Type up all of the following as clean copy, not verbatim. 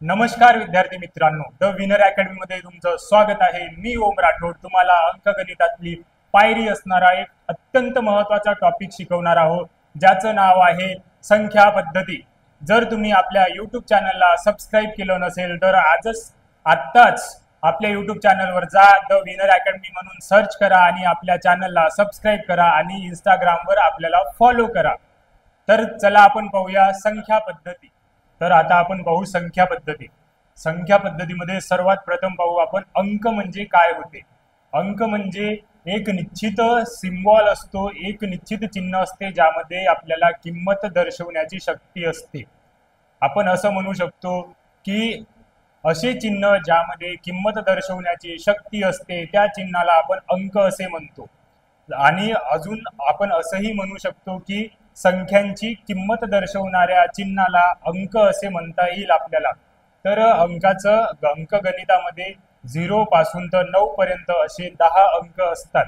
नमस्कार विद्यार्थी मित्रांनो, द विनर अकॅडमी मध्ये तुमचं स्वागत आहे। मी ओम राठोड तुम्हाला अंकगणितातली पायरी असणारा एक अत्यंत महत्त्वाचा टॉपिक शिकवणार आहोत, ज्याचं नाव आहे संख्या पद्धती। जर तुम्ही आपल्या YouTube चॅनलला सबस्क्राइब केलं नसेल तर आत्ताच आपल्या YouTube चॅनलवर जा, द विनर अकॅडमी म्हणून सर्च करा आणि आपल्या चॅनलला सबस्क्राइब करा आणि इंस्टाग्रामवर आपल्याला फॉलो करा। तर चला आपण पाहूया संख्या पद्धती। तर आता आपण पाहू संख्या पद्धती। संख्या पद्धतीमध्ये सर्वात प्रथम पाहू आपण अंक म्हणजे काय होते। अंक म्हणजे एक निश्चित सिम्बॉल असतो, एक निश्चित चिन्ह असते ज्यामध्ये आपल्याला किंमत दर्शवण्याची शक्ती असते। आपण असं म्हणू शकतो की असे चिन्ह ज्यामध्ये किंमत दर्शवण्याची शक्ती असते त्या चिन्हाला आपण अंक असे म्हणतो। आणि अजून आपण असंही म्हणू शकतो की संख्यांची किंमत दर्शवणाऱ्या चिन्हाला अंक असे म्हणता येईल आपल्याला। तर अंकगणितामध्ये 0 पासून तर 9 पर्यंत असे 10 अंक असतात।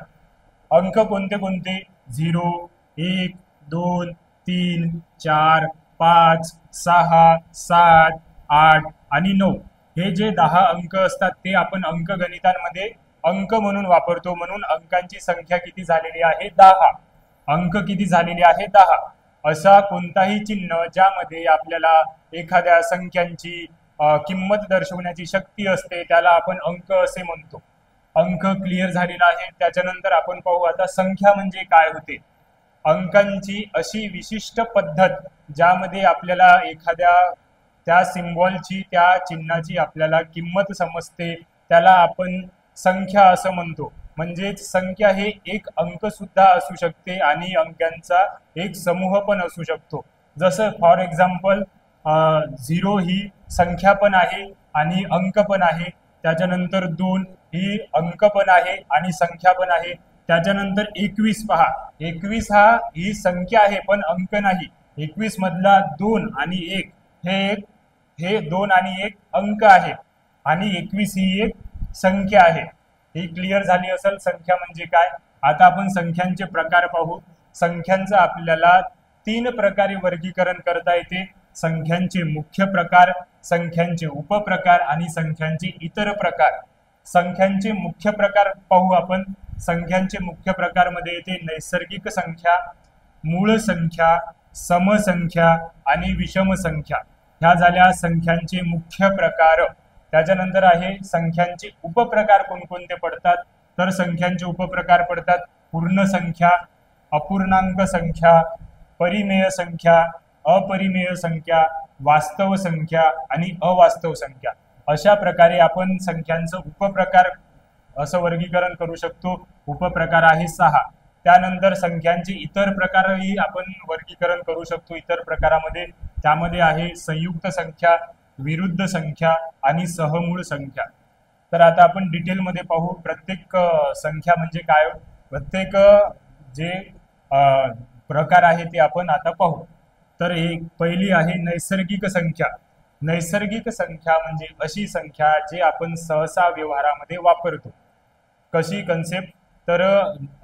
अंक कोणते कोणते? 0, 1, 2, 3, 4, 5, 6, 7, 8 आणि 9 हे जे 10 अंक असतात ते आपण अंकगणितांमध्ये अंक म्हणून वापरतो। म्हणून अंकांची संख्या किती झालेली आहे? 10। अंक किती झालेले आहे? 10। असा कोणताही चिन्ह ज्यामध्ये आपल्याला एखाद्या संख्यांची किंमत दर्शवण्याची शक्ती असते त्याला आपण अंक असे म्हणतो। अंक क्लिअर झालेला आहे। त्याच्यानंतर आपण पाहू आता संख्या म्हणजे काय होते। अंकांची अशी विशिष्ट पद्धत ज्यामध्ये आपल्याला एखाद्या त्या सिम्बॉलची त्या चिन्हाची आपल्याला किंमत समजते त्याला आपण संख्या असं म्हणतो। म्हणजेच संख्या हे एक अंक सुद्धा असू शकते आणि अंकांचा एक समूह पण असू शकतो। जसं फॉर एक्झाम्पल 0 ही संख्या पण आहे आणि अंक पण आहे। त्याच्यानंतर 2 ही अंक पण आहे आणि संख्या पण आहे। त्याच्यानंतर 21 पहा, 21 ही संख्या आहे पण अंक नाही। 21 मधला 2 आणि 1 हे 2 आणि 1 अंक आहे आणि 21 ही एक संख्या आहे। ही क्लिअर झाली असेल संख्या म्हणजे काय। आता आपण संख्यांचे प्रकार पाहू। संख्यांचं आपल्याला 3 प्रकारे वर्गीकरण करता येते। संख्यांचे मुख्य प्रकार, संख्यांचे उपप्रकार आणि संख्यांचे इतर प्रकार। संख्यांचे मुख्य प्रकार पाहू आपण। संख्यांचे मुख्य प्रकार मध्ये येते नैसर्गिक संख्या, मूळ संख्या, समसंख्या आणि विषम संख्या। ह्या झाल्या संख्यांचे मुख्य प्रकार। त्याच्यानंतर आहे संख्यांचे उपप्रकार कोणकोणते पडतात। तर संख्यांचे उपप्रकार पडतात पूर्ण संख्या, अपूर्णांक संख्या, परिमेय संख्या, अपरिमेय संख्या, वास्तव संख्या आणि अवास्तव संख्या। अशा प्रकारे आपण संख्यांचं उपप्रकार असं वर्गीकरण करू शकतो। उपप्रकार आहे 6। त्यानंतर संख्यांचे इतर प्रकारही आपण वर्गीकरण करू शकतो। इतर प्रकारामध्ये त्यामध्ये आहे संयुक्त संख्या, विरुद्ध संख्या आणि सहमूळ संख्या। तर आता आपण डिटेलमध्ये पाहू प्रत्येक संख्या म्हणजे काय। प्रत्येक जे प्रकार आहे ते आपण आता पाहू। तर एक पहिली आहे नैसर्गिक संख्या। नैसर्गिक संख्या म्हणजे अशी संख्या जे आपण सहसा व्यवहारामध्ये वापरतो। कशी कन्सेप्ट? तर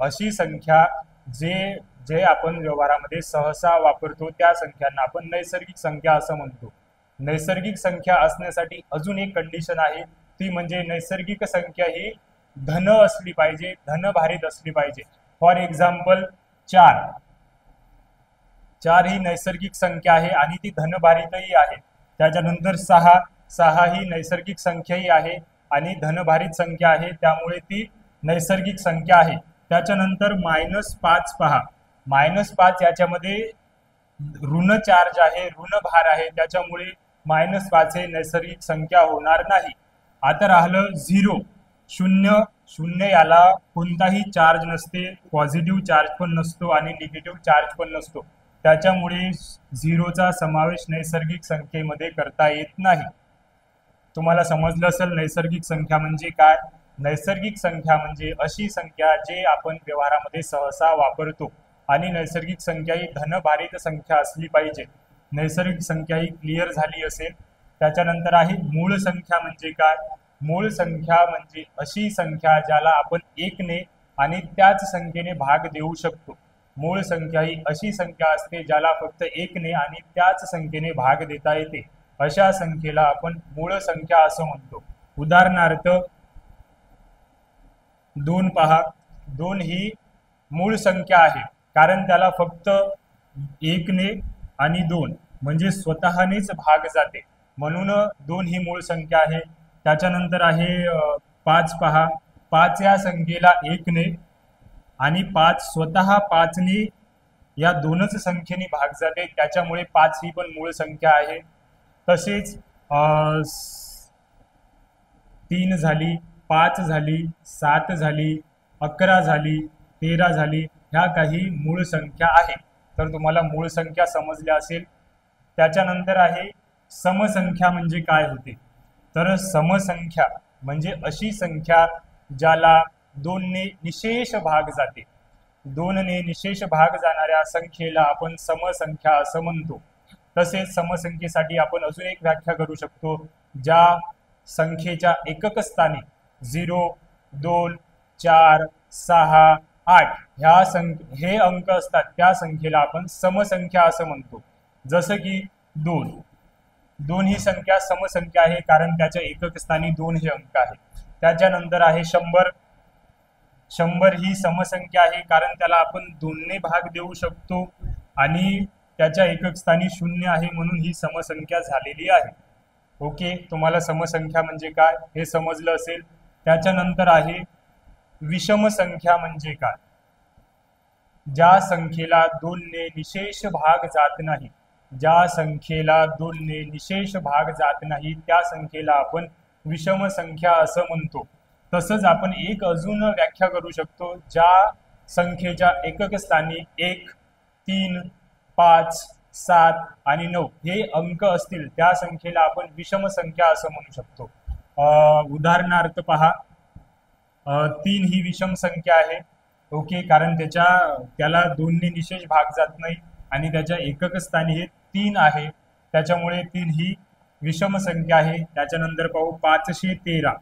अशी संख्या जे आपण व्यवहारामध्ये सहसा वापरतो त्या संख्यांना आपण नैसर्गिक संख्या असं म्हणतो। नैसर्गिक संख्या असण्यासाठी अजून एक कंडिशन आहे, ती म्हणजे नैसर्गिक संख्या ही धन असली पाहिजे, धनभारित असली पाहिजे। फॉर एक्झाम्पल 4 ही नैसर्गिक संख्या आहे आणि ती धनभारितही आहे। त्याच्यानंतर 6 ही नैसर्गिक संख्याही आहे आणि धनभारित संख्या आहे, त्यामुळे ती नैसर्गिक संख्या आहे। त्याच्यानंतर -5 पहा, -5 याच्यामध्ये ऋण चार्ज आहे, ऋण भार आहे, त्याच्यामुळे -5 हे नैसर्गिक संख्या होणार नाही। आता राहिलं 0, 0 याला कोणताही चार्ज नसते, पॉझिटिव्ह चार्ज पण नसतो आणि निगेटिव्ह चार्ज पण नसतो, त्याच्यामुळे 0चा समावेश नैसर्गिक संख्येमध्ये करता येत नाही। तुम्हाला समजलं असेल नैसर्गिक संख्या म्हणजे काय। नैसर्गिक संख्या म्हणजे अशी संख्या जे आपण व्यवहारामध्ये सहसा वापरतो आणि नैसर्गिक संख्या ही धनभारित संख्या असली पाहिजे। नैसर्गिक संख्या ही क्लिअर झाली असेल। त्याच्यानंतर आहे मूळ संख्या म्हणजे काय। मूळ संख्या म्हणजे अशी संख्या ज्याला आपण 1 ने आणि त्याच संख्येने भाग देऊ शकतो। मूळ संख्या ही अशी संख्या असते ज्याला फक्त 1 ने आणि त्याच संख्येने भाग देता येते। अशा संख्येला आपण मूळ संख्या असं म्हणतो. उदाहरणार्थ 2 पहा, 2 ही मूळ संख्या आहे कारण त्याला फक्त 1 ने आणि 2 म्हणजे स्वतःनेच भाग जाते, म्हणून 2 ही मूळ संख्या आहे. त्याच्यानंतर आहे 5 पहा, 5 या संख्येला 1 ने आणि 5 स्वतः 5 ने या दोनच संख्येने भाग जाते, त्याच्यामुळे 5 ही पण मूळ संख्या आहे. तसेच 3 झाली, 5 झाली, 7 झाली, 11 झाली, 13 झाली, ह्या काही मूळ संख्या आहे. तर तुम्हाला मूळ संख्या समजल्या असेल. त्याच्यानंतर आहे समसंख्या म्हणजे काय होते. तर समसंख्या म्हणजे अशी संख्या ज्याला 2 ने निशेष भाग जाते. 2 ने निशेष भाग जाणाऱ्या संख्येला आपण समसंख्या असं म्हणतो. तसेच समसंख्येसाठी आपण अजून एक व्याख्या करू शकतो. ज्या संख्येच्या एकक स्थानी 0, 2, 4, 6, 8 हे अंक असतात त्या संख्येला आपण समसंख्या असं म्हणतो. जसं की 2 ही संख्या समसंख्या आहे कारण त्याच्या एकक स्थानी 2 हे अंक आहे. त्याच्यानंतर आहे 100 ही समसंख्या आहे कारण त्याला आपण 2 ने भाग देऊ शकतो आणि त्याच्या एकक स्थानी 0 आहे म्हणून ही समसंख्या झालेली आहे. ओके, तुम्हाला समसंख्या म्हणजे काय हे समजलं असेल. त्याच्यानंतर आहे विषम संख्या म्हणजे काय. ज्या संख्येला 2 ने निशेष भाग जात नाही, ज्या संख्येला 2 ने निशेष भाग जात नाही त्या संख्येला आपण विषम संख्या असं म्हणतो. तसंच आपण एक अजून व्याख्या करू शकतो. ज्या संख्येच्या एकक स्थानी 1, 3, 5, 7 आणि 9 हे अंक असतील त्या संख्येला आपण विषम संख्या असं म्हणू शकतो. उदाहरणार्थ पहा, 3 ही विषम संख्या आहे. ओके, कारण त्याला 2 ने निशेष भाग जात नाही आणि त्याच्या एकक स्थानी हे 3 आहे, त्याच्यामुळे 3 ही विषम संख्या आहे. त्याच्यानंतर पाहू 513.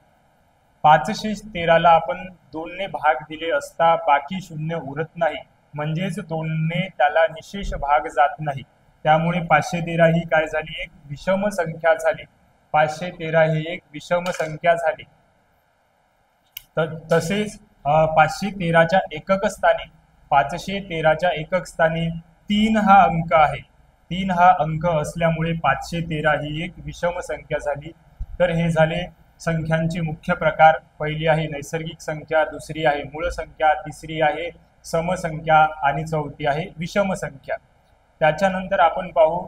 513ला आपण 2 ने भाग दिले असता बाकी 0 उरत नाही, म्हणजेच 2 ने त्याला निशेष भाग जात नाही, त्यामुळे 513 ही काय झाली, एक विषम संख्या झाली. 513 ही एक विषम संख्या झाली. तसेच 513च्या एकक स्थानी 513च्या एकक स्थानी 3 हा अंक आहे. 3 हा अंक असल्यामुळे 513 ही एक विषम संख्या झाली. तर हे झाले संख्यांचे मुख्य प्रकार. पहिली आहे नैसर्गिक संख्या, दुसरी आहे मूळ संख्या, तिसरी आहे समसंख्या आणि चौथी आहे विषम संख्या. त्याच्यानंतर आपण पाहू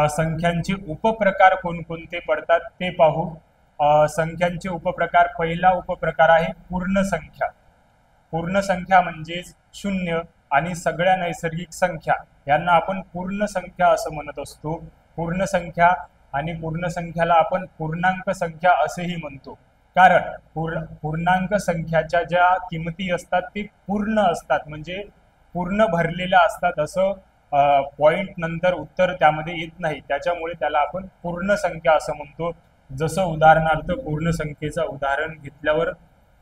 संख्यांचे उपप्रकार कोणकोणते पडतात ते पाहू. संख्यांचे उपप्रकार, पहिला उपप्रकार आहे पूर्ण संख्या. पूर्ण संख्या म्हणजेच 0 आणि सगळ्या नैसर्गिक संख्या यांना आपण पूर्ण संख्या असं म्हणत असतो. पूर्ण संख्या आणि पूर्ण संख्याला आपण पूर्णांक संख्या असेही म्हणतो, कारण पूर्णांक संख्याच्या ज्या किमती असतात ते पूर्ण असतात, म्हणजे पूर्ण भरलेल्या असतात. असं पॉइंट नंतर उत्तर त्यामध्ये येत नाही, त्याच्यामुळे त्याला आपण पूर्ण संख्या असं म्हणतो. जसं उदाहरणार्थ पूर्ण संख्येचं उदाहरण घेतल्यावर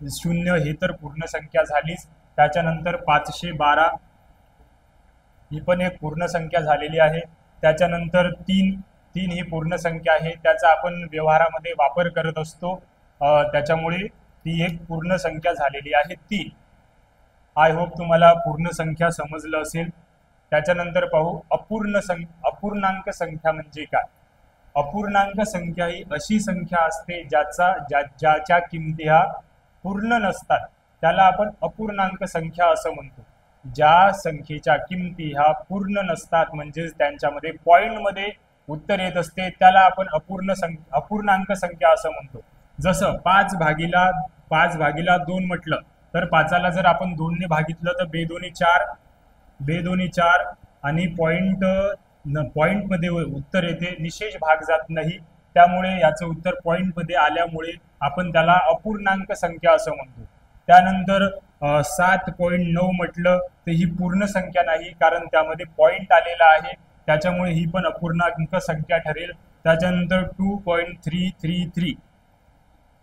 0 हे तर पूर्ण संख्या झालीच. त्याच्यानंतर 512 ही पण एक पूर्ण संख्या झालेली आहे. त्याच्यानंतर 3 ही पूर्ण संख्या आहे, त्याचा आपण व्यवहारामध्ये वापर करत असतो, त्याच्यामुळे ती एक पूर्ण संख्या झालेली आहे 3. आय होप तुम्हाला पूर्ण संख्या समजलं असेल. त्याच्यानंतर पाहू अपूर्णांक संख्या म्हणजे काय. अपूर्णांक संख्या ही अशी संख्या असते ज्याच्या किमती ह्या पूर्ण नसतात, त्याला आपण अपूर्णांक संख्या असं म्हणतो. ज्या संख्येच्या किमती ह्या पूर्ण नसतात म्हणजेच त्यांच्यामध्ये पॉइंटमध्ये उत्तर येत असते त्याला आपण अपूर्णांक संख्या असं म्हणतो. जसं 5/2 म्हटलं तर 5ला जर आपण 2 ने भागितलं तर बेदोनी 4 आणि पॉइंटमध्ये उत्तर येते, विशेष भाग जात नाही, त्यामुळे याचं उत्तर पॉइंटमध्ये आल्यामुळे आपण त्याला अपूर्णांक संख्या असं म्हणतो. त्यानंतर 7.9 म्हटलं तर ही पूर्ण संख्या नाही, कारण त्यामध्ये पॉइंट आलेला आहे, त्याच्यामुळे ही पण अपूर्णांक संख्या ठरेल. त्याच्यानंतर 2.333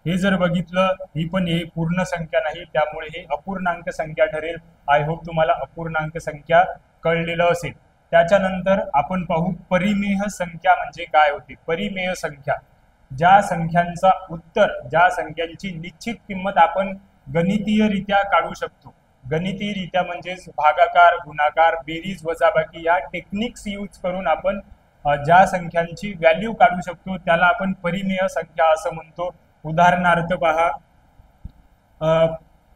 हे जर बघितलं ही पण हे पूर्ण संख्या नाही, त्यामुळे हे अपूर्णांक संख्या ठरेल. आय होप तुम्हाला अपूर्णांक संख्या कळलेलं असेल. त्याच्यानंतर आपण पाहू परिमेय संख्या म्हणजे काय होते। परिमेय संख्या ज्या संख्यांचा उत्तर, ज्या संख्यांची निश्चित किंमत आपण गणितीयरित्या काढू शकतो। गणितीयरित्या म्हणजेच भागाकार, गुणाकार, बेरीज, वजाबाकी या टेक्निक्स यूज करून आपण ज्या संख्यांची व्हॅल्यू काढू शकतो त्याला आपण परिमेय संख्या असं म्हणतो। उदाहरणार्थ पहा,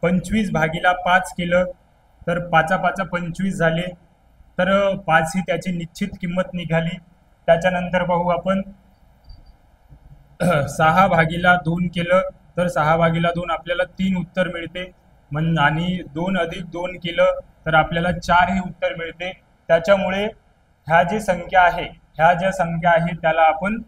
25 भागीला 5 केलं तर 5 5 25 झाले, तर 5 ही त्याची निश्चित किंमत निघाली। त्याच्यानंतर पाहू आपण 6 भागीला 2 केलं तर 6 भागीला 2 आपल्याला 3 उत्तर मिळते, आणि 2 अधिक 2 केलं तर आपल्याला 4 हे उत्तर मिळते। त्याच्यामुळे ह्या जी संख्या आहे, ह्या ज्या संख्या आहे त्याला आपण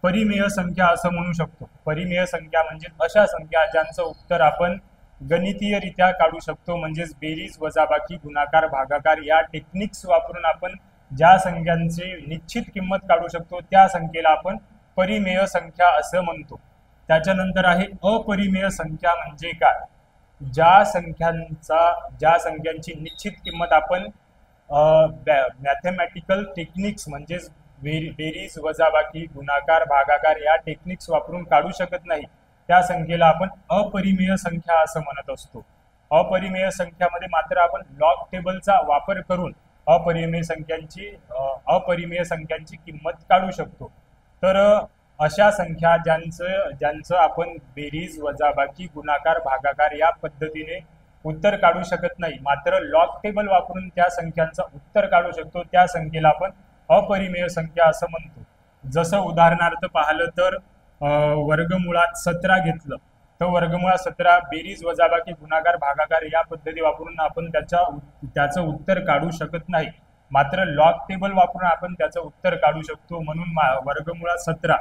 परिमेय संख्या असं म्हणू शकतो। परिमेय संख्या म्हणजे अशा संख्या ज्यांचं उत्तर आपण गणितीयरित्या काढू शकतो, म्हणजेच बेरीज, वजाबाकी, गुणाकार, भागाकार या टेक्निक्स वापरून आपण ज्या संख्यांची निश्चित किंमत काढू शकतो त्या संख्येला आपण परिमेय संख्या असं म्हणतो। त्याच्यानंतर आहे अपरिमेय संख्या म्हणजे काय। ज्या संख्यांची निश्चित किंमत आपण मॅथमॅटिकल टेक्निक्स म्हणजेच बेरीज, वजाबाकी, गुणाकार, भागाकार या टेक्निक्स वापरून काढू शकत नाही त्या संख्येला आपण अपरिमेय संख्या असं म्हणत असतो। अपरिमेय संख्यामध्ये मात्र आपण लॉग टेबलचा वापर करून अपरिमेय संख्यांची किंमत काढू शकतो। तर अशा संख्या ज्यांचं आपण बेरीज, वजाबाकी, गुणाकार, भागाकार या पद्धतीने उत्तर काढू शकत नाही, मात्र लॉग टेबल वापरून त्या संख्यांचं उत्तर काढू शकतो, त्या संख्येला आपण अपरिमेय संख्या असं म्हणतो। जसं उदाहरणार्थ पाहिलं तर वर्गमुळात 17 घेतलं तर वर्गमुळात 17 बेरीज, वजाबाकी, गुणाकार, भागाकार या पद्धती वापरून आपण त्याचं उत्तर काढू शकत नाही, मात्र लॉग टेबल वापरून आपण त्याचं उत्तर काढू शकतो। म्हणून वर्गमुळात 17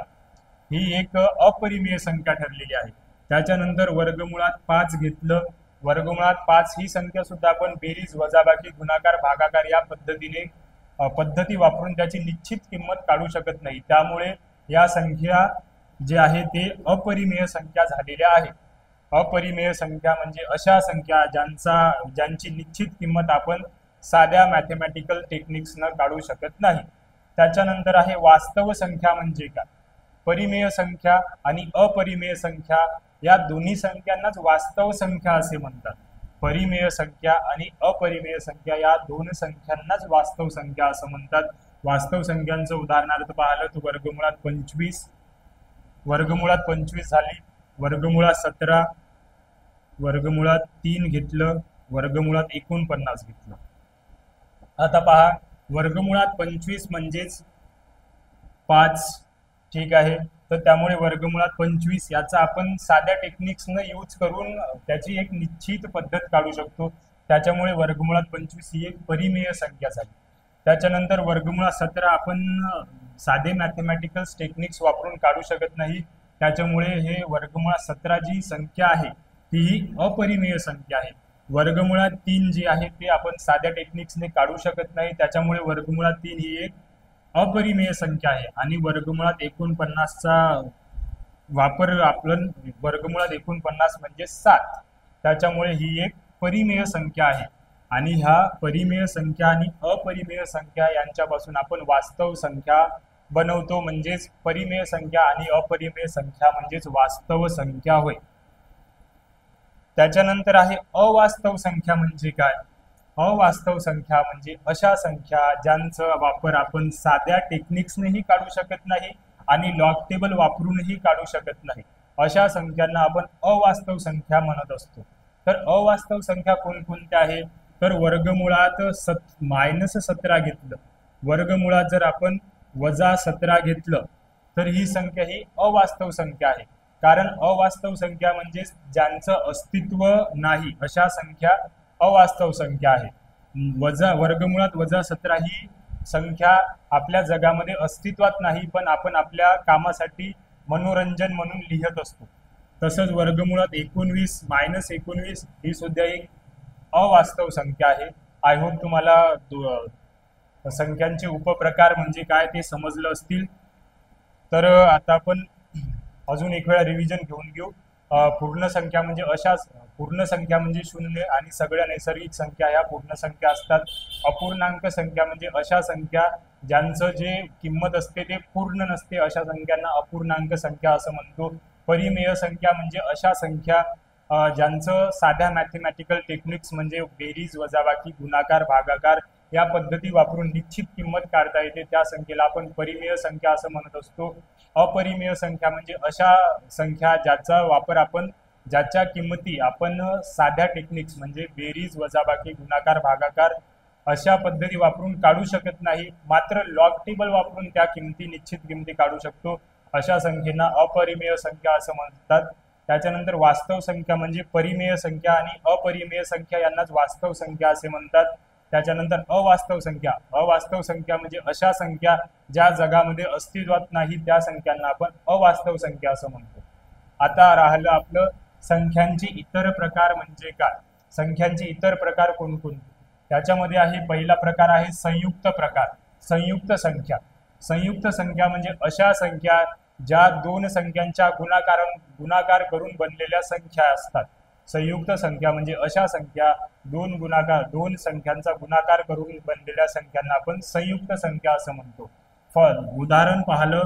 ही एक अपरिमेय संख्या ठरलेली आहे। त्याच्यानंतर वर्गमुळात 5 घेतलं, वर्गमुळात 5 ही संख्या सुद्धा आपण बेरीज, वजाबाकी, गुणाकार, भागाकार या पद्धती वापरून त्याची निश्चित किंमत काढू शकत नाही, त्यामुळे या संख्या जे आहे ते अपरिमेय संख्या झालेल्या आहे। अपरिमेय संख्या म्हणजे अशा संख्या ज्यांची निश्चित किंमत आपण साध्या मॅथमॅटिकल टेक्निक्सनं काढू शकत नाही। त्याच्यानंतर आहे वास्तव संख्या म्हणजे काय। परिमेय संख्या आणि अपरिमेय संख्या या दोन्ही संख्यांनाच वास्तव संख्या असे म्हणतात। परिमेय संख्या आणि अपरिमेय संख्या या दोन संख्यांनाच वास्तव संख्या असं म्हणतात। वास्तव संख्यांचं उदाहरणार्थ पाहिलं तर वर्गमुळात 25 झाली, वर्गमुळात 17, वर्गमुळात 3 घेतलं, वर्गमुळात 49 घेतलं। आता पहा, वर्गमुळात 25 म्हणजेच 5, ठीक आहे, तर त्यामुळे वर्गमुळात 25 याचा आपण साध्या टेक्निक्सनं यूज करून त्याची एक निश्चित पद्धत काढू शकतो, त्याच्यामुळे वर्गमुळात 25 ही एक परिमेय संख्या झाली। त्याच्यानंतर वर्गमुळात 17 आपण साधे मॅथमॅटिकल टेक्निक्स वापरून काढू शकत नाही, त्याच्यामुळे हे वर्गमुळात 17 जी संख्या आहे ती अपरिमेय संख्या आहे। वर्गमुळात 3 जी आहे ते आपण साध्या टेक्निक्सने काढू शकत नाही, त्याच्यामुळे वर्गमुळात 3 ही एक अपरिमेय संख्या आहे। आणि वर्गमुळात 49चा वापर आपण वर्गमुळात 49 म्हणजे 7, त्याच्यामुळे ही एक परिमेय संख्या आहे। आणि ह्या परिमेय संख्या आणि अपरिमेय संख्या यांच्यापासून आपण वास्तव संख्या बनवतो, म्हणजेच परिमेय संख्या आणि अपरिमेय संख्या म्हणजेच वास्तव संख्या होय। त्याच्यानंतर आहे अवास्तव संख्या म्हणजे काय। अवास्तव संख्या म्हणजे अशा संख्या ज्यांचा वापर आपण साध्या टेक्निक्सनेही काढू शकत नाही आणि लॉग टेबल वापरूनही काढू शकत नाही, अशा संख्यांना आपण अवास्तव संख्या म्हणत असतो। तर अवास्तव संख्या कोणकोणत्या आहे, तर वर्गमुळात -17 घेतलं, वर्गमुळात जर आपण -17 घेतलं तर ही संख्या ही अवास्तव संख्या आहे, कारण अवास्तव संख्या म्हणजे ज्यांचं अस्तित्व नाही अशा संख्या अवास्तव संख्या आहे। वर्गमुळात -17 ही संख्या आपल्या जगामध्ये अस्तित्वात नाही, पण आपण आपल्या कामासाठी मनोरंजन म्हणून लिहित असतो। तसंच वर्गमुळात 19 -19 ही सुद्धा एक अवास्तव संख्या आहे। आय होप तुम्हाला संख्यांचे उपप्रकार म्हणजे काय ते समजलं असतील। तर आता आपण अजून एक वेळा रिव्हिजन घेऊन घेऊ। पूर्ण संख्या म्हणजे पूर्ण संख्या म्हणजे शून्य आणि सगळ्या नैसर्गिक संख्या ह्या पूर्ण संख्या असतात. अपूर्णांक संख्या म्हणजे अशा संख्या ज्यांचं जे किंमत असते ते पूर्ण नसते, अशा संख्यांना अपूर्णांक संख्या असं म्हणतो. परिमेय संख्या म्हणजे अशा संख्या ज्यांचं साध्या मॅथमॅटिकल टेक्निक्स म्हणजे बेरीज, वजाबाकी, गुणाकार, भागाकार या पद्धती वापरून निश्चित किंमत काढता येते, त्या संख्येला आपण परिमेय संख्या असं म्हणत असतो. अपरिमेय संख्या म्हणजे अशा संख्या ज्याच्या किंमती आपण साध्या टेक्निक्स म्हणजे बेरीज, वजाबाकी, गुणाकार, भागाकार अशा पद्धती वापरून काढू शकत नाही, मात्र लॉग टेबल वापरून त्या निश्चित किमती काढू शकतो. अशा संख्येना अपरिमेय संख्या असं म्हणतात. त्याच्यानंतर वास्तव संख्या म्हणजे परिमेय संख्या आणि अपरिमेय संख्या यांनाच वास्तव संख्या असे म्हणतात. त्याच्यानंतर अवास्तव संख्या म्हणजे अशा संख्या ज्या जगामध्ये अस्तित्वात नाही, त्या संख्यांना आपण अवास्तव संख्या असं म्हणतो. आता राहिलं आपलं संख्यांचे इतर प्रकार म्हणजे काय. संख्यांचे इतर प्रकार कोणकोणते, त्याच्यामध्ये आहे पहिला प्रकार आहे संयुक्त प्रकार. संयुक्त संख्या म्हणजे अशा संख्या ज्या दोन संख्यांच्या गुणाकार करून बनलेल्या संख्या असतात. संयुक्त संख्या म्हणजे अशा संख्या दोन संख्यांचा गुणाकार करून बनलेल्या संख्यांना आपण संयुक्त संख्या असं म्हणतो. उदाहरण पाहिलं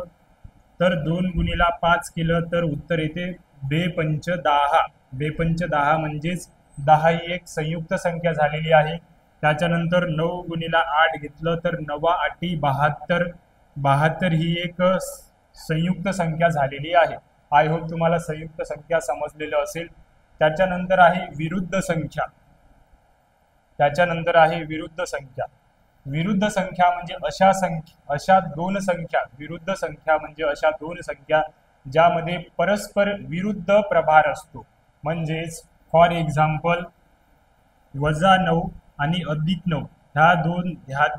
तर 2 गुणिला 5 केलं तर उत्तर येते 2×5=10. 2×5=10 म्हणजेच 10 ही एक संयुक्त संख्या झालेली आहे. त्याच्यानंतर 9 गुणिला 8 घेतलं तर 9×8=72. 72 ही एक संयुक्त संख्या झालेली आहे. आय होप तुम्हाला संयुक्त संख्या समजलेलं असेल. त्याच्यानंतर आहे विरुद्ध संख्या. विरुद्ध संख्या म्हणजे अशा दोन संख्या ज्यामध्ये परस्पर विरुद्ध प्रभार असतो. म्हणजेच फॉर एक्झाम्पल -9 आणि +9 ह्या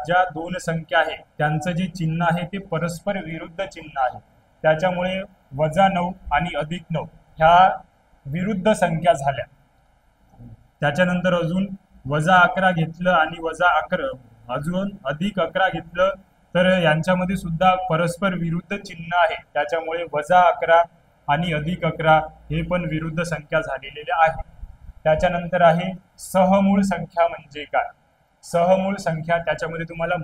ज्या दोन संख्या आहे त्यांचं जे चिन्ह आहे ते परस्पर विरुद्ध चिन्ह आहे. त्याच्यामुळे -9 आणि +9 ह्या विरुद्ध संख्या झाल्या. त्याच्यानंतर अजून -11 घेतलं आणि अजून +11 घेतलं तर यांच्यामध्ये सुद्धा परस्पर विरुद्ध चिन्ह आहे. त्याच्यामुळे -11 आणि +11 हे पण विरुद्ध संख्या झालेल्या आहेत. त्याच्यानंतर आहे सहमूळ संख्या म्हणजे काय. सहमूळ संख्या त्याच्यामध्ये तुम्हाला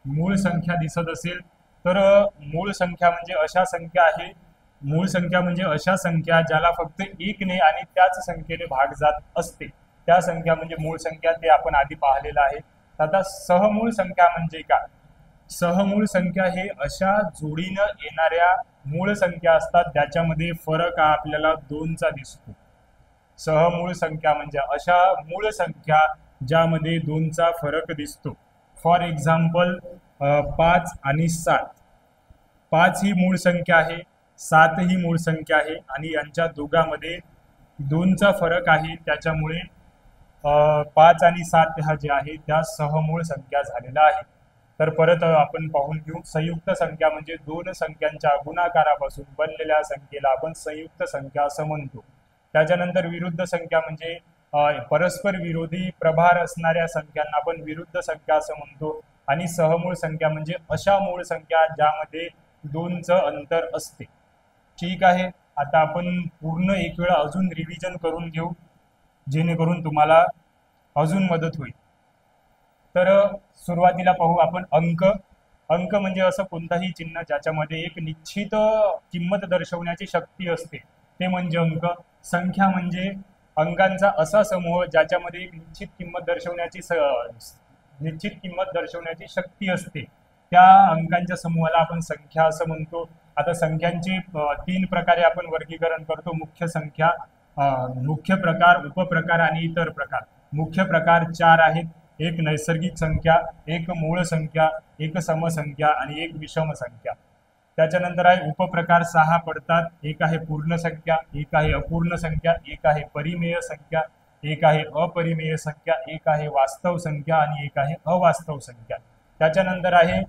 मूळ संख्या दिसत असेल तर मूळ संख्या म्हणजे अशा संख्या ज्याला फक्त 1 ने आणि त्याच संख्येने भाग जात असते, त्या संख्या म्हणजे मूळ संख्या. ते आपण आधी पाहिलेलं आहे. आता सहमूळ संख्या म्हणजे काय. सहमूळ संख्या हे अशा जोडीनं येणाऱ्या मूळ संख्या असतात ज्याच्यामध्ये फरक हा आपल्याला 2चा दिसतो. सहमूळ संख्या म्हणजे अशा मूळ संख्या ज्यामध्ये 2चा फरक दिसतो. फॉर एक्झाम्पल 5 आणि 7. 5 ही मूळ संख्या आहे, 7 ही मूळ संख्या आहे आणि यांच्या दोघांमध्ये 2चा फरक आहे. त्याच्यामुळे 5 आणि 7 ह्या ज्या आहेत त्या सहमूळ संख्या झालेल्या आहेत. तर परत आपण पाहून घेऊ. संयुक्त संख्या म्हणजे दोन संख्यांच्या गुणाकारापासून बनलेल्या संख्येला आपण संयुक्त संख्या असं म्हणतो. त्याच्यानंतर विरुद्ध संख्या म्हणजे परस्पर विरोधी प्रभार असणाऱ्या संख्यांना आपण विरुद्ध संख्या असं म्हणतो. आणि सहमूळ संख्या म्हणजे अशा मूळ संख्या ज्यामध्ये 2चं अंतर असते. ठीक आहे. आता आपण पूर्ण एक वेळा अजून रिव्हिजन करून घेऊ जेणेकरून तुम्हाला अजून मदत होईल. तर सुरुवातीला पाहू आपण अंक म्हणजे असं कोणताही चिन्ह ज्याच्यामध्ये एक निश्चित किंमत दर्शवण्याची शक्ती असते ते म्हणजे अंक. संख्या म्हणजे अंकांचा असा समूह ज्याच्यामध्ये एक निश्चित किंमत दर्शवण्याची शक्ती असते, त्या अंकांच्या समूहाला आपण संख्या असं म्हणतो. आता संख्यांची 3 प्रकारे आपण वर्गीकरण करतो. मुख्य प्रकार, उपप्रकार आणि इतर प्रकार. मुख्य प्रकार 4 आहेत. एक नैसर्गिक संख्या, एक मूळ संख्या, एक समसंख्या आणि एक विषम संख्या. त्याच्यानंतर आहे उपप्रकार 6 पडतात. एक आहे पूर्ण संख्या, एक आहे अपूर्ण संख्या, एक आहे परिमेय संख्या, एक आहे अपरिमेय संख्या, एक आहे वास्तव संख्या आणि एक आहे अवास्तव संख्या. त्याच्यानंतर आहे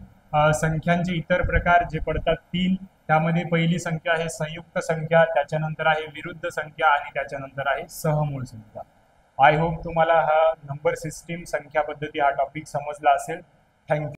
संख्यांचे इतर प्रकार जे पडतात 3. त्यामध्ये पहिली संख्या आहे संयुक्त संख्या, त्याच्यानंतर आहे विरुद्ध संख्या आणि त्याच्यानंतर आहे सहमूळ संख्या. आय होप तुम्हाला हा नंबर सिस्टीम संख्या पद्धती हा टॉपिक समजला असेल. थँक्यू.